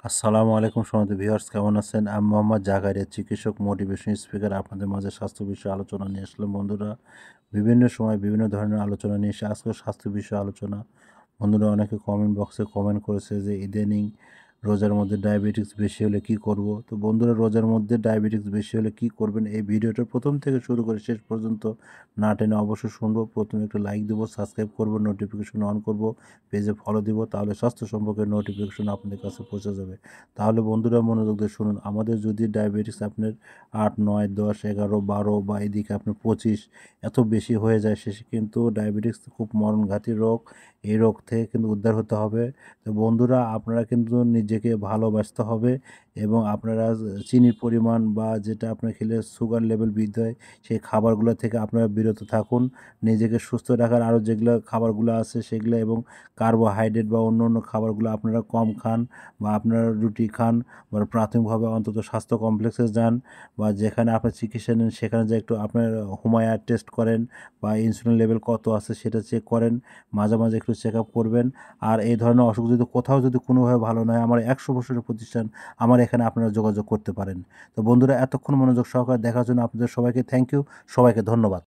আসসালামু আলাইকুম সম্মানিত ভিউয়ার্স, কেমন আছেন? আমি মোহাম্মদ জাকারিয়া, চিকিৎসক, মোটিভেশন স্পিকার। আপনাদের মাঝে স্বাস্থ্য বিষয়ে আলোচনা নিয়ে আসলাম বন্ধুরা। বিভিন্ন সময় বিভিন্ন ধরনের আলোচনা নিয়ে এসে আজকেও স্বাস্থ্য বিষয়ে আলোচনা। বন্ধুরা অনেকে কমেন্ট বক্সে কমেন্ট করেছে যে ইদানিং রোজার মধ্যে ডায়াবেটিস বেশি হলে কি করব। তো বন্ধুরা, রোজার মধ্যে ডায়াবেটিস বেশি হলে কি করবেন, এই ভিডিওটা প্রথম থেকে শুরু করে শেষ পর্যন্ত না টেনে অবশ্যই শুনবো। প্রথমে একটা লাইক দেবো, সাবস্ক্রাইব করব, নোটিফিকেশন অন করব, পেজে ফলো দিব, তাহলে স্বাস্থ্য সম্পর্কে নোটিফিকেশন আপনাদের কাছে পৌঁছে যাবে। তাহলে বন্ধুরা মনোযোগ দিয়ে শুনুন। আমাদের যদি ডায়াবেটিস আপনার 8, 9, 10, 11, 12 বা এদিকে আপনার 25 এত বেশি হয়ে যায়, শেষে কিন্তু ডায়াবেটিস খুব মরণঘাতী রোগ। এই রোগ থেকে কিন্তু উদ্ধার হতে হবে। তো বন্ধুরা, আপনারা কিন্তু নিজেকে ভালোবাসতে হবে এবং আপনারা চিনির পরিমাণ বা যেটা আপনার খেলে সুগার লেভেল বৃদ্ধি হয় সেই খাবারগুলো থেকে আপনারা বিরত থাকুন। নিজেকে সুস্থ রাখার আরও যেগুলো খাবারগুলো আছে সেগুলো এবং কার্বোহাইড্রেট বা অন্য অন্য খাবারগুলো আপনারা কম খান, বা আপনারা রুটি খান, বা প্রাথমিকভাবে অন্তত স্বাস্থ্য কমপ্লেক্সে যান, বা যেখানে আপনার চিকিৎসা নেন সেখানে যে একটু আপনার হোমায়ার টেস্ট করেন বা ইনসুলিন লেভেল কত আছে সেটা চেক করেন। মাঝে মাঝে একটু চেক আপ করবেন। আর এই ধরনের অসুখ যদি কোথাও যদি কোনোভাবে ভালো নয়, আমার 100 বছরের প্রতিষ্ঠান, আমার এখানে আপনারা যোগাযোগ করতে পারেন। তো বন্ধুরা, এতক্ষণ মনোযোগ সহকারে দেখার জন্য আপনাদের সবাইকে থ্যাংক ইউ, সবাইকে ধন্যবাদ।